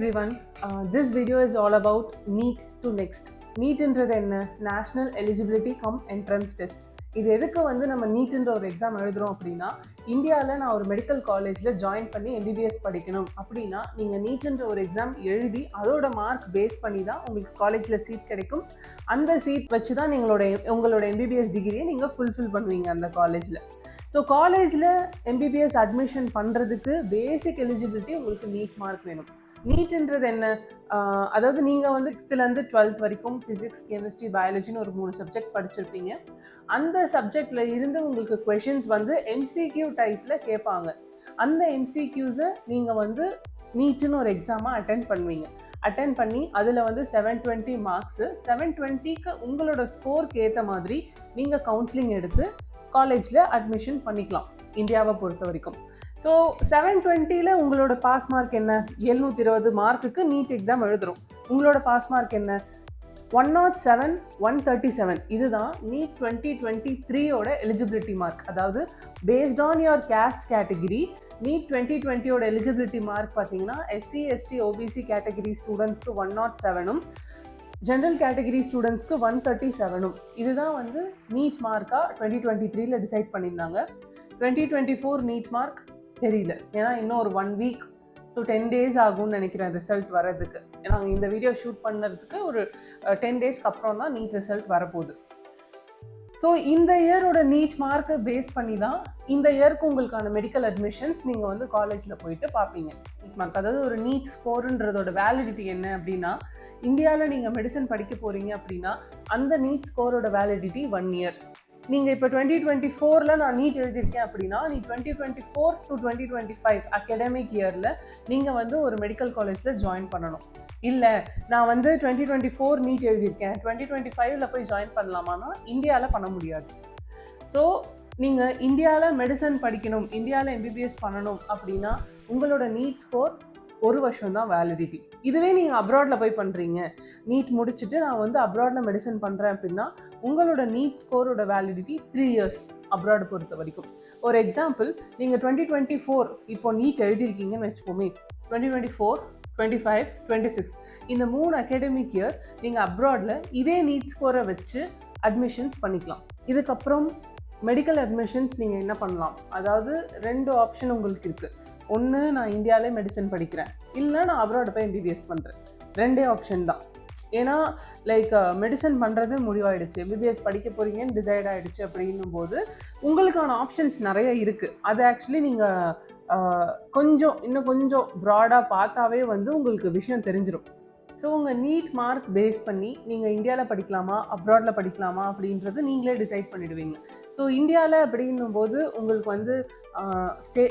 everyone. This video is all about NEET to NEXT. NEET என்றது என்ன? National Eligibility Cum Entrance Test. இது எதுக்கு நம்ம நீட்ன்ற ஒரு எக்ஸாம் எழுதுறோம் அப்படின்னா, இந்தியாவில் நான் ஒரு மெடிக்கல் காலேஜில் ஜாயின் பண்ணி MBBS படிக்கணும் அப்படின்னா நீங்கள் நீட்ன்ற ஒரு எக்ஸாம் எழுதி அதோட மார்க் பேஸ் பண்ணி தான் உங்களுக்கு காலேஜில் சீட் கிடைக்கும். அந்த சீட் வச்சு தான் உங்களோட MBBS டிகிரியை நீங்கள் ஃபுல்ஃபில் பண்ணுவீங்க அந்த காலேஜில். ஸோ காலேஜில் MBBS அட்மிஷன் பண்ணுறதுக்கு பேசிக் எலிஜிபிலிட்டி உங்களுக்கு நீட் மார்க் வேணும். நீட்ன்றது என்ன? அதாவது நீங்கள் 6th-லேருந்து 12th வரைக்கும் ஃபிசிக்ஸ், கெமிஸ்ட்ரி, பயாலஜின்னு ஒரு 3 சப்ஜெக்ட் படிச்சிருப்பீங்க. அந்த சப்ஜெக்டில் இருந்து உங்களுக்கு கொஷின்ஸ் MCQ டைப்பில் கேட்பாங்க. அந்த MCQஸை நீங்கள் நீட்னு ஒரு எக்ஸாமாக அட்டென்ட் பண்ணி அதில் 720 மார்க்ஸு, 720க்கு உங்களோட ஸ்கோருக்கு ஏற்ற மாதிரி நீங்கள் கவுன்சிலிங் எடுத்து காலேஜில் அட்மிஷன் பண்ணிக்கலாம் இந்தியாவை பொறுத்த வரைக்கும். ஸோ 720ல் உங்களோட பாஸ் மார்க் என்ன? 720 மார்க்குக்கு நீட் எக்ஸாம் எழுதுகிறோம். உங்களோட பாஸ் மார்க் என்ன? 107, 137. இதுதான் நீட் 2023ஓட எலிஜிபிலிட்டி மார்க். அதாவது based on your caste category NEET 2020ஓட எலிஜிபிலிட்டி மார்க் பார்த்தீங்கன்னா SC, ST, OBC கேட்டகிரி ஸ்டூடெண்ட்ஸ்க்கு 107ம், ஜென்ரல் கேட்டகிரி ஸ்டூடெண்ட்ஸ்க்கு 137ம். இதுதான் நீட் மார்க்காக 2023ல் டிசைட் பண்ணியிருந்தாங்க. 2024 நீட் மார்க் தெரியல, ஏன்னா இன்னும் ஒரு 1 week to 10 days ஆகும்னு நினைக்கிறேன் ரிசல்ட் வர்றதுக்கு. ஏன்னா இந்த வீடியோ ஷூட் பண்ணுறதுக்கு ஒரு 10 daysக்கு அப்புறம் தான் நீட் ரிசல்ட் வரப்போகுது. ஸோ இந்த இயரோட நீட் மார்க்கை பேஸ் பண்ணி தான் இந்த இயருக்கு உங்களுக்கான மெடிக்கல் அட்மிஷன்ஸ் நீங்கள் காலேஜில் போயிட்டு பார்ப்பீங்க. நீட் மார்க், அதாவது ஒரு நீட் ஸ்கோருன்றதோட வேலிடிட்டி என்ன அப்படின்னா, இந்தியாவில் நீங்கள் மெடிசன் படிக்க போகிறீங்க அப்படின்னா அந்த நீட் ஸ்கோரோட வேலிடிட்டி 1 year. நீங்கள் இப்போ 2024ல் நான் நீட் எழுதியிருக்கேன் அப்படின்னா நீ 2024 to 2025 அகடமிக் இயரில் நீங்கள் ஒரு மெடிக்கல் காலேஜில் ஜாயின் பண்ணணும். இல்லை நான் 2024 நீட் எழுதியிருக்கேன் 2025ல் போய் ஜாயின் பண்ணலாமான்னா இந்தியாவில் பண்ண முடியாது. ஸோ நீங்கள் இந்தியாவில் மெடிசன் படிக்கணும், இந்தியாவில் MBBS பண்ணணும் அப்படின்னா உங்களோட நீட் ஸ்கோர் 1 வருஷம் தான் வேலிடிட்டி. இதுவே நீங்கள் அப்ராடில் போய் பண்ணுறீங்க, நீட் முடிச்சுட்டு நான் அப்ராடில் மெடிசன் பண்ணுறேன் அப்படின்னா உங்களோட நீட் ஸ்கோரோட வேலிடிட்டி 3 years அப்ராடு பொறுத்த வரைக்கும். ஒரு எக்ஸாம்பிள், நீங்கள் 2024 இப்போ நீட் எழுதியிருக்கீங்கன்னு வச்சுப்போமே, 2024, 25, 26 இந்த 3 அகாடமிக் இயர் நீங்கள் அப்ராடில் இதே நீட் ஸ்கோரை வச்சு அட்மிஷன்ஸ் பண்ணிக்கலாம். இதுக்கப்புறம் மெடிக்கல் அட்மிஷன்ஸ் நீங்கள் என்ன பண்ணலாம்? அதாவது 2 ஆப்ஷன் உங்களுக்கு இருக்குது. ஒன்று, நான் இந்தியாவிலே மெடிசன் படிக்கிறேன், இல்லை நான் அப்ராட் போய் MBBS பண்ணுறேன். 2 ஆப்ஷன் தான். ஏன்னா மெடிசன் பண்ணுறது முடிவாயிடுச்சு, MBBS படிக்க போகிறீங்கன்னு டிசைட் ஆகிடுச்சு. அப்படின்னும் போது உங்களுக்கான ஆப்ஷன்ஸ் நிறைய இருக்குது. அது ஆக்சுவலி நீங்கள் இன்னும் கொஞ்சம் ப்ராடாக பார்த்தாவே உங்களுக்கு விஷயம் தெரிஞ்சிடும். ஸோ உங்கள் நீட் மார்க் பேஸ் பண்ணி நீங்கள் இந்தியாவில் படிக்கலாமா அப்ராடில் படிக்கலாமா அப்படின்றது நீங்களே டிசைட் பண்ணிவிடுவீங்க. ஸோ இந்தியாவில் அப்படின்னும் போது உங்களுக்கு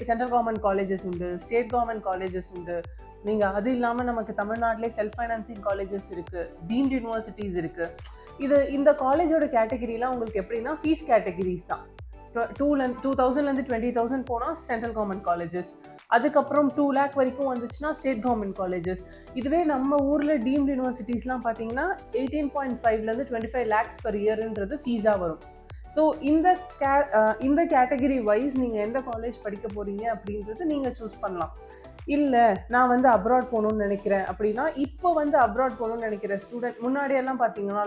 சென்ட்ரல் கவர்மெண்ட் காலேஜஸ் உண்டு, ஸ்டேட் கவர்மெண்ட் காலேஜஸ் உண்டு. நீங்கள் அது இல்லாமல் நமக்கு தமிழ்நாட்டிலே செல்ஃப் ஃபைனான்சிங் காலேஜஸ் இருக்குது, டீம்டு யூனிவர்சிட்டிஸ் இருக்குது. இந்த காலேஜோட கேட்டகிரிலாம் உங்களுக்கு எப்படின்னா ஃபீஸ் கேட்டகிரிஸ் தான். 2000லேருந்து 20,000 போனால் சென்ட்ரல் கவர்மெண்ட் காலேஜஸ், அதுக்கப்புறம் 2 lakh வரைக்கும் வந்துச்சுன்னா ஸ்டேட் கவர்மெண்ட் காலேஜஸ். இதுவே நம்ம ஊரில் டீம்டு யூனிவர்சிட்டிஸ்லாம் பார்த்தீங்கன்னா 18.5லேருந்து 25 lakhs per yearன்றது ஃபீஸாக வரும். ஸோ இந்த கேட்டகிரி வைஸ் நீங்கள் எந்த காலேஜ் படிக்க போகிறீங்க அப்படின்றது நீங்கள் சூஸ் பண்ணலாம். இல்லை நான் அப்ராட் போகணுன்னு நினைக்கிறேன் அப்படின்னா, இப்போ அப்ராட் போகணுன்னு நினைக்கிற ஸ்டூடெண்ட், முன்னாடியெல்லாம் பார்த்தீங்கன்னா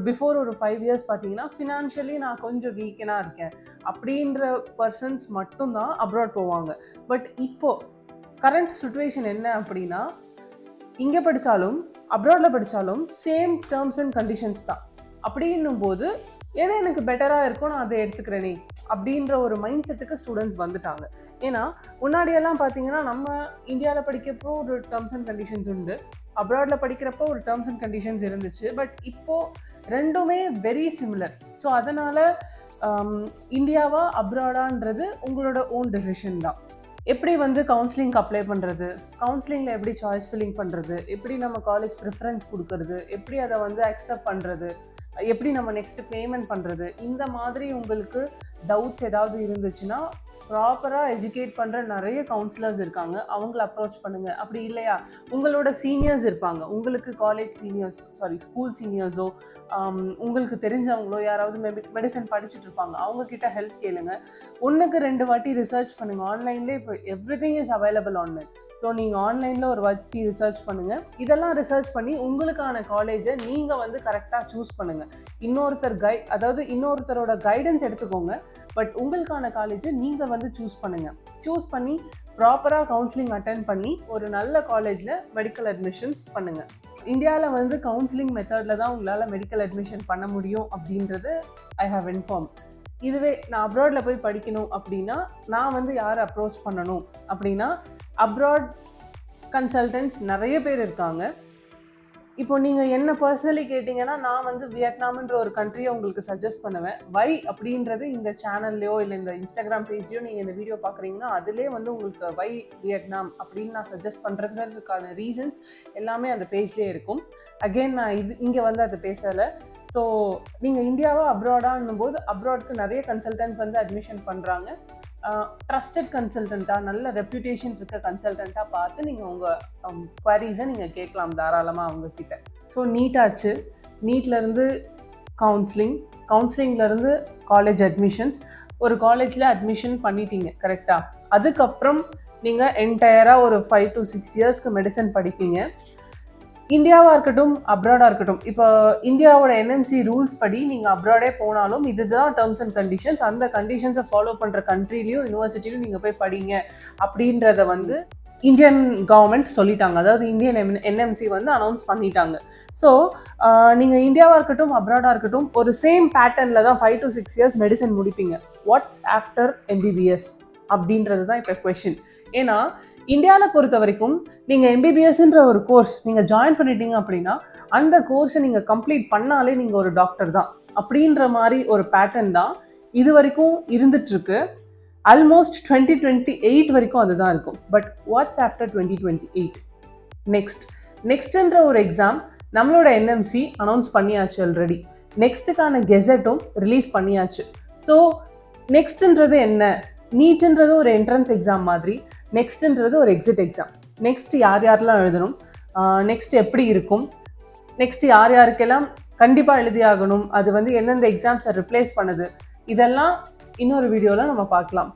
பிஃபோர் ஒரு 5 years பார்த்தீங்கன்னா ஃபினான்ஷியலி நான் கொஞ்சம் வீக்கனாக இருக்கேன் அப்படின்ற பர்சன்ஸ் மட்டும்தான் அப்ராட் போவாங்க. பட் இப்போது கரண்ட் சுச்சுவேஷன் என்ன அப்படின்னா, இங்கே படித்தாலும் அப்ராடில் படித்தாலும் சேம் டேர்ம்ஸ் அண்ட் கண்டிஷன்ஸ் தான். அப்படின்னும் போது எது எனக்கு பெட்டராக இருக்கோ நான் அதை எடுத்துக்கிறேனே அப்படின்ற ஒரு மைண்ட் செட்டுக்கு ஸ்டூடெண்ட்ஸ் வந்துட்டாங்க. ஏன்னா முன்னாடியெல்லாம் பார்த்தீங்கன்னா நம்ம இந்தியாவில் படிக்கிறப்போ ஒரு டேர்ம்ஸ் அண்ட் கண்டிஷன்ஸ் உண்டு, அப்ராடில் படிக்கிறப்போ ஒரு டேர்ம்ஸ் அண்ட் கண்டிஷன்ஸ் இருந்துச்சு. பட் இப்போது ரெண்டுமே வெரி சிமிலர். ஸோ அதனால் இந்தியாவா அப்ராடான்றது உங்களோட ஓன் டெசிஷன் தான். எப்படி கவுன்சிலிங்க்கு அப்ளை பண்ணுறது, கவுன்சிலிங்கில் எப்படி சாய்ஸ் ஃபில்லிங் பண்ணுறது, எப்படி நம்ம காலேஜ் ப்ரிஃபரன்ஸ் கொடுக்கறது, எப்படி அதை அக்செப்ட் பண்ணுறது, எப்படி நம்ம நெக்ஸ்ட்டு பேமெண்ட் பண்ணுறது, இந்த மாதிரி உங்களுக்கு டவுட்ஸ் ஏதாவது இருந்துச்சுன்னா ப்ராப்பராக எஜுகேட் பண்ணுற நிறைய கவுன்சிலர்ஸ் இருக்காங்க, அவங்கள அப்ரோச் பண்ணுங்கள். அப்படி இல்லையா உங்களோட சீனியர்ஸ் இருப்பாங்க, உங்களுக்கு காலேஜ் சீனியர்ஸ் ஸ்கூல் சீனியர்ஸோ உங்களுக்கு தெரிஞ்சவங்களோ யாராவது மெடிசன் படிச்சுட்டு இருப்பாங்க, அவங்கக்கிட்ட ஹெல்ப் கேளுங்க. 1க்கு 2 வாட்டி ரிசர்ச் பண்ணுங்கள். ஆன்லைன்லேயே இப்போ everything is available online. So நீங்கள் ஆன்லைனில் ஒரு வாட்டி ரிசர்ச் பண்ணுங்கள். இதெல்லாம் ரிசர்ச் பண்ணி உங்களுக்கான காலேஜை நீங்கள் வந்து கரெக்டாக சூஸ் பண்ணுங்கள். இன்னொருத்தரோட கைடன்ஸ் எடுத்துக்கோங்க. பட் உங்களுக்கான காலேஜை நீங்கள் வந்து சூஸ் பண்ணுங்கள். சூஸ் பண்ணி ப்ராப்பராக கவுன்சிலிங் அட்டென்ட் பண்ணி ஒரு நல்ல காலேஜில் மெடிக்கல் அட்மிஷன்ஸ் பண்ணுங்கள். இந்தியாவில் வந்து கவுன்சிலிங் மெத்தடில் தான் உங்களால் மெடிக்கல் அட்மிஷன் பண்ண முடியும் அப்படின்றது ஐ ஹவ் இன்ஃபார்ம். இதுவே நான் அப்ராடில் போய் படிக்கணும் அப்படின்னா நான் வந்து யாரை அப்ரோச் பண்ணணும் அப்படின்னா அப்ராட் கன்சல்டன்ட்ஸ் நிறைய பேர் இருக்காங்க. இப்போ நீங்கள் என்ன பர்சனலி கேட்டிங்கன்னா நான் வந்து வியட்நாம்ன்ற ஒரு கண்ட்ரியை உங்களுக்கு சஜஸ்ட் பண்ணுவேன். வை அப்படின்றது இந்த சேனல்லையோ இல்லை இந்த இன்ஸ்டாகிராம் பேஜ்லையோ நீங்கள் இந்த வீடியோ பார்க்குறீங்கன்னா அதிலே வந்து உங்களுக்கு வை வியட்நாம் அப்படின்னு நான் சஜஸ்ட் பண்ணுறதுக்கான ரீசன்ஸ் எல்லாமே அந்த பேஜ்லேயே இருக்கும். அகெயின் நான் இங்கே வந்து அதை பேசலை. ஸோ நீங்கள் இந்தியாவா அப்ராடான்னும் போது அப்ராட்க்கு நிறைய கன்சல்டன்ட்ஸ் வந்து அட்மிஷன் பண்ணுறாங்க. ட்ரஸ்டட் கன்சல்டண்ட்டாக நல்ல ரெப்யூட்டேஷன் இருக்க கன்சல்டண்ட்டாக பார்த்து நீங்கள் உங்கள் குவாரிஸை நீங்கள் கேட்கலாம் தாராளமாக அவங்கக்கிட்ட. ஸோ நீட்டாச்சு. நீட்லேருந்து கவுன்சிலிங்லேருந்து காலேஜ் அட்மிஷன்ஸ். ஒரு காலேஜில் அட்மிஷன் பண்ணிட்டீங்க கரெக்டாக. அதுக்கப்புறம் நீங்கள் என்டையராக ஒரு 5 to 6 இயர்ஸ்க்கு மெடிசன் படிப்பீங்க. இந்தியாவாக இருக்கட்டும் அப்ராடாக இருக்கட்டும், இப்போ இந்தியாவோட என்எம்சி ரூல்ஸ் படி நீங்கள் அப்ராடே போனாலும் இதுதான் டேர்ம்ஸ் அண்ட் கண்டிஷன்ஸ். அந்த கண்டிஷன்ஸை ஃபாலோ பண்ணுற கண்ட்ரிலையும் யூனிவர்சிட்டிலையும் நீங்கள் போய் படிங்க அப்படின்றத வந்து இந்தியன் கவர்மெண்ட் சொல்லிட்டாங்க. அதாவது இந்தியன் என்எம்சி வந்து அனௌன்ஸ் பண்ணிட்டாங்க. ஸோ நீங்கள் இந்தியாவாக இருக்கட்டும் அப்ராடாக இருக்கட்டும் ஒரு சேம் பேட்டர்னில் தான் 5 to 6 இயர்ஸ் மெடிசன் முடிப்பீங்க. வாட்ஸ் ஆஃப்டர் எம்பிபிஎஸ் அப்படின்றது தான் இப்போ கொஷின். ஏன்னா இந்தியாவில் பொறுத்த வரைக்கும் நீங்கள் எம்பிபிஎஸ்ன்ற ஒரு கோர்ஸ் நீங்கள் ஜாயின் பண்ணிட்டீங்க அப்படின்னா அந்த கோர்ஸை நீங்கள் கம்ப்ளீட் பண்ணாலே நீங்கள் ஒரு டாக்டர் தான் அப்படின்ற மாதிரி ஒரு பேட்டர்ன் தான் இது வரைக்கும் இருந்துகிட்ருக்கு. ஆல்மோஸ்ட் 2028 வரைக்கும் அதுதான் இருக்கும். But watts after 2028? நெக்ஸ்ட்ன்ற ஒரு எக்ஸாம் நம்மளோட என்எம்சி அனௌன்ஸ் பண்ணியாச்சு ஆல்ரெடி. நெக்ஸ்ட்டுக்கான கெசட்டும் ரிலீஸ் பண்ணியாச்சு. ஸோ நெக்ஸ்ட்ன்றது என்ன? நீட்ன்றது ஒரு என்ட்ரன்ஸ் எக்ஸாம் மாதிரி, நெக்ஸ்ட்ன்றது ஒரு எக்ஸிட் எக்ஸாம். நெக்ஸ்ட் யாரெல்லாம் எழுதணும், நெக்ஸ்ட் எப்படி இருக்கும், நெக்ஸ்ட் யாருக்கெல்லாம் கண்டிப்பாக எழுதி ஆகணும், அது வந்து எந்தெந்த எக்ஸாம்ஸை ரிப்ளேஸ் பண்ணுது, இதெல்லாம் இன்னொரு வீடியோவில் நம்ம பார்க்கலாம்.